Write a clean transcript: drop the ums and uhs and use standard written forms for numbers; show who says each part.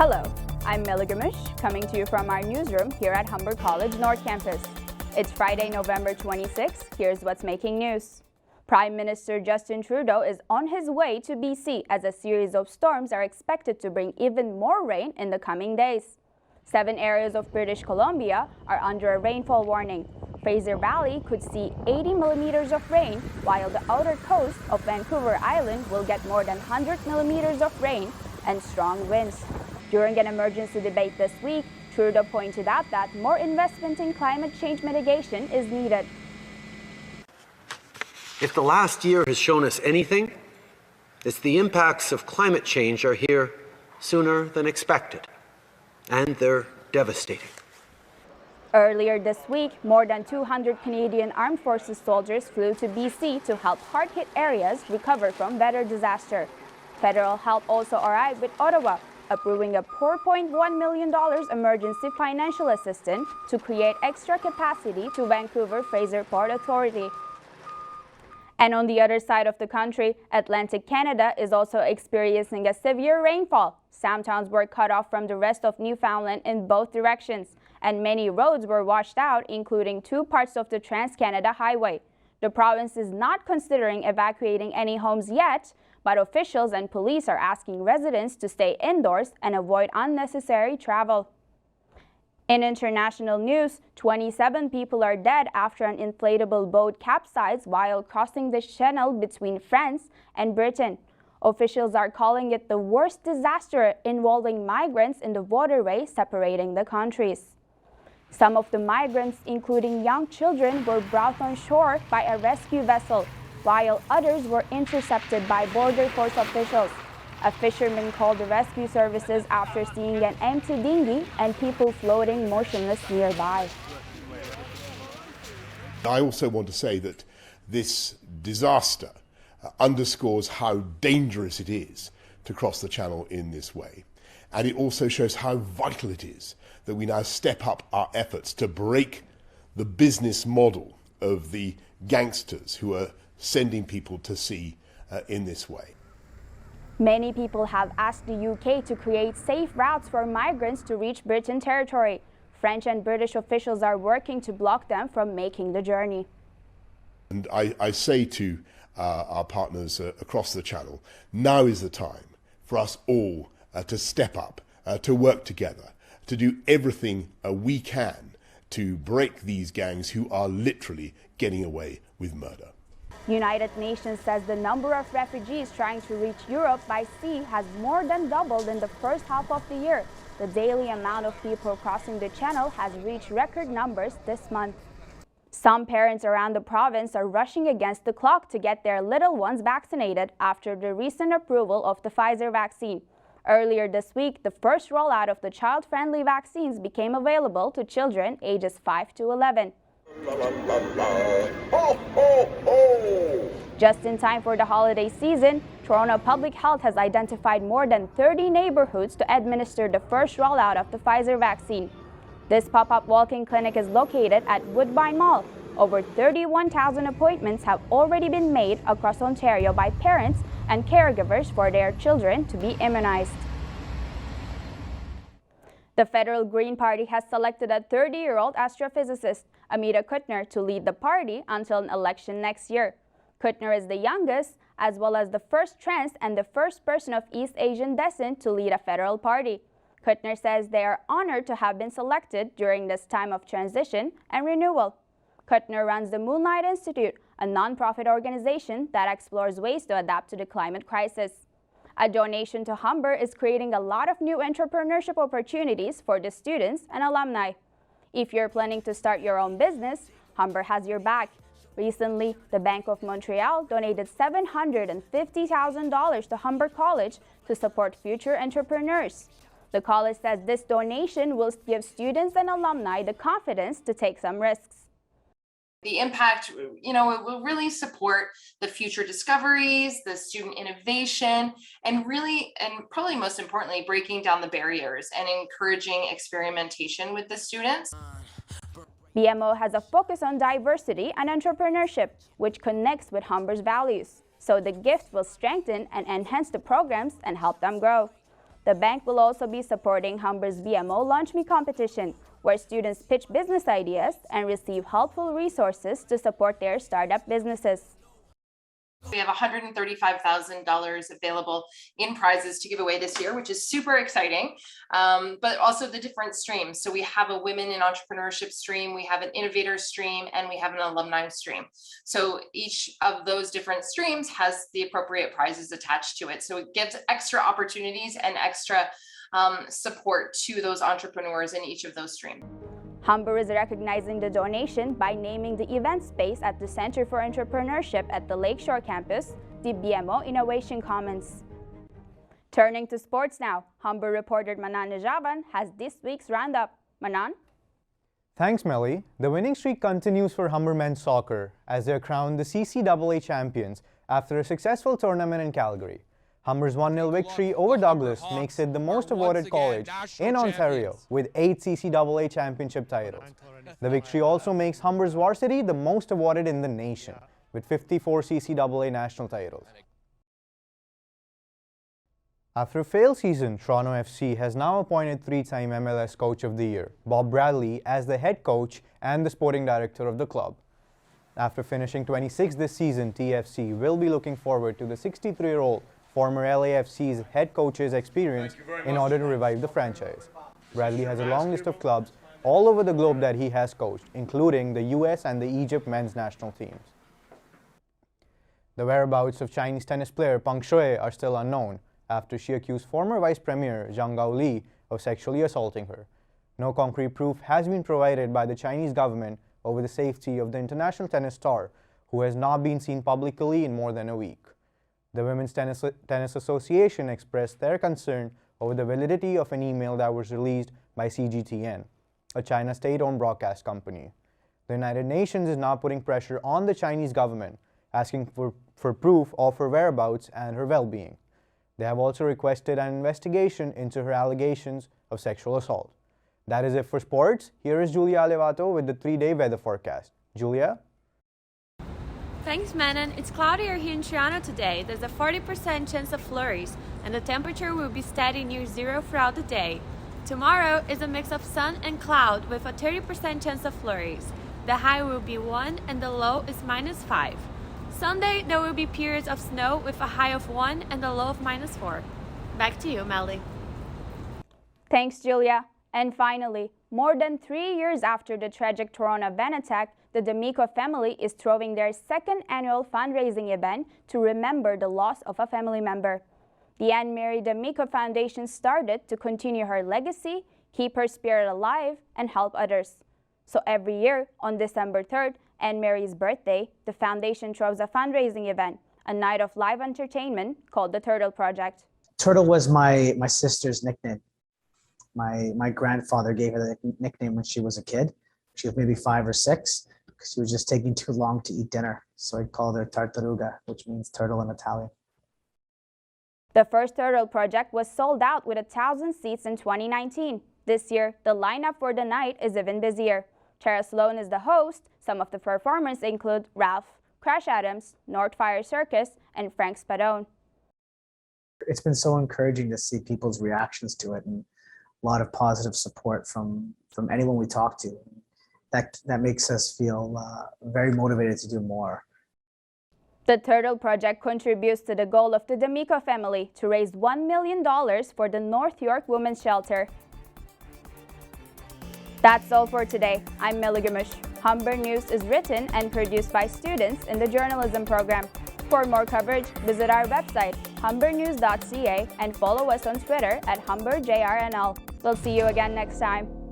Speaker 1: Hello, I'm Melly Gamish, coming to you from our newsroom here at Humber College North Campus. It's Friday, November 26. Here's what's making news. Prime Minister Justin Trudeau is on his way to BC as a series of storms are expected to bring even more rain in the coming days. 7 areas of British Columbia are under a rainfall warning. Fraser Valley could see 80 millimeters of rain, while the outer coast of Vancouver Island will get more than 100 millimeters of rain and strong winds. During an emergency debate this week, Trudeau pointed out that more investment in climate change mitigation is needed.
Speaker 2: If the last year has shown us anything, it's the impacts of climate change are here sooner than expected, and they're devastating.
Speaker 1: Earlier this week, more than 200 Canadian Armed Forces soldiers flew to BC to help hard-hit areas recover from weather disaster. Federal help also arrived with Ottawa, approving a $4.1 million emergency financial assistance to create extra capacity to Vancouver Fraser Port Authority. And on the other side of the country, Atlantic Canada is also experiencing a severe rainfall. Some towns were cut off from the rest of Newfoundland in both directions, and many roads were washed out, including 2 parts of the Trans-Canada Highway. The province is not considering evacuating any homes yet, but officials and police are asking residents to stay indoors and avoid unnecessary travel. In international news, 27 people are dead after an inflatable boat capsized while crossing the channel between France and Britain. Officials are calling it the worst disaster involving migrants in the waterway separating the countries. Some of the migrants, including young children, were brought on shore by a rescue vessel, while others were intercepted by Border Force officials. A fisherman called the rescue services after seeing an empty dinghy and people floating motionless nearby.
Speaker 3: I also want to say that this disaster underscores how dangerous it is to cross the channel in this way. And it also shows how vital it is that we now step up our efforts to break the business model of the gangsters who are sending people to sea in this way.
Speaker 1: Many people have asked the UK to create safe routes for migrants to reach Britain territory. French and British officials are working to block them from making the journey.
Speaker 3: And I say to our partners across the channel, now is the time for us all to step up, to work together, to do everything we can to break these gangs who are literally getting away with murder.
Speaker 1: United Nations says the number of refugees trying to reach Europe by sea has more than doubled in the first half of the year. The daily amount of people crossing the channel has reached record numbers this month. Some parents around the province are rushing against the clock to get their little ones vaccinated after the recent approval of the Pfizer vaccine. Earlier this week, the first rollout of the child-friendly vaccines became available to children ages 5 to 11. Just in time for the holiday season, Toronto Public Health has identified more than 30 neighborhoods to administer the first rollout of the Pfizer vaccine. This pop-up walk-in clinic is located at Woodbine Mall. Over 31,000 appointments have already been made across Ontario by parents and caregivers for their children to be immunized. The Federal Green Party has selected a 30-year-old astrophysicist, Amita Kuttner, to lead the party until an election next year. Kuttner is the youngest, as well as the first trans and the first person of East Asian descent to lead a federal party. Kuttner says they are honored to have been selected during this time of transition and renewal. Kuttner runs the Moonlight Institute, a nonprofit organization that explores ways to adapt to the climate crisis. A donation to Humber is creating a lot of new entrepreneurship opportunities for the students and alumni. If you're planning to start your own business, Humber has your back. Recently, the Bank of Montreal donated $750,000 to Humber College to support future entrepreneurs. The college says this donation will give students and alumni the confidence to take some risks.
Speaker 4: The impact, it will really support the future discoveries, the student innovation, and probably most importantly, breaking down the barriers and encouraging experimentation with the students.
Speaker 1: BMO has a focus on diversity and entrepreneurship, which connects with Humber's values. So the gift will strengthen and enhance the programs and help them grow. The bank will also be supporting Humber's BMO Launch Me competition, where students pitch business ideas and receive helpful resources to support their startup businesses.
Speaker 4: We have $135,000 available in prizes to give away this year, which is super exciting, but also the different streams. So we have a women in entrepreneurship stream, we have an innovator stream, and we have an alumni stream. So each of those different streams has the appropriate prizes attached to it. So it gives extra opportunities and extra support to those entrepreneurs in each of those streams.
Speaker 1: Humber is recognizing the donation by naming the event space at the Center for Entrepreneurship at the Lakeshore campus the BMO Innovation Commons. Turning to sports now, Humber reporter Manan Najaban has this week's roundup. Manan?
Speaker 5: Thanks, Melly. The winning streak continues for Humber men's soccer as they are crowned the CCAA champions after a successful tournament in Calgary. Humber's 1-0 victory over Douglas makes it the most awarded college in Ontario with 8 CCAA championship titles. The victory also makes Humber's varsity the most awarded in the nation with 54 CCAA national titles. After a failed season, Toronto FC has now appointed 3-time MLS Coach of the Year, Bob Bradley, as the head coach and the sporting director of the club. After finishing 26th this season, TFC will be looking forward to the 63-year-old former LAFC's head coach's experience in order to revive the franchise. Bradley has a long list of clubs all over the globe that he has coached, including the US and the Egypt men's national teams. The whereabouts of Chinese tennis player Peng Shuai are still unknown after she accused former Vice Premier Zhang Gaoli of sexually assaulting her. No concrete proof has been provided by the Chinese government over the safety of the international tennis star, who has not been seen publicly in more than a week. The Women's Tennis Association expressed their concern over the validity of an email that was released by CGTN, a China state-owned broadcast company. The United Nations is now putting pressure on the Chinese government, asking for proof of her whereabouts and her well-being. They have also requested an investigation into her allegations of sexual assault. That is it for sports. Here is Julia Alevato with the 3-day weather forecast. Julia?
Speaker 6: Thanks, Manan. It's cloudier here in Toronto today. There's a 40% chance of flurries, and the temperature will be steady near zero throughout the day. Tomorrow is a mix of sun and cloud with a 30% chance of flurries. The high will be 1 and the low is -5. Sunday, there will be periods of snow with a high of 1 and a low of -4. Back to you, Melly.
Speaker 1: Thanks, Julia. And finally, more than 3 years after the tragic Toronto van attack, the D'Amico family is throwing their second annual fundraising event to remember the loss of a family member. The Anne-Marie D'Amico Foundation started to continue her legacy, keep her spirit alive, and help others. So every year, on December 3rd, Anne-Marie's birthday, the foundation throws a fundraising event, a night of live entertainment called the Turtle Project.
Speaker 7: Turtle was my sister's nickname. My grandfather gave her the nickname when she was a kid. She was maybe 5 or 6. She was just taking too long to eat dinner. So I called her Tartaruga, which means turtle in Italian.
Speaker 1: The first Turtle Project was sold out with 1,000 seats in 2019. This year, the lineup for the night is even busier. Tara Sloan is the host. Some of the performers include Ralph, Crash Adams, North Fire Circus, and Frank Spadone.
Speaker 7: It's been so encouraging to see people's reactions to it, and a lot of positive support from anyone we talk to. That makes us feel very motivated to do more.
Speaker 1: The Turtle Project contributes to the goal of the D'Amico family to raise $1 million for the North York Women's Shelter. That's all for today. I'm Melly Gamush. Humber News is written and produced by students in the journalism program. For more coverage, visit our website, humbernews.ca, and follow us on Twitter at HumberJRNL. We'll see you again next time.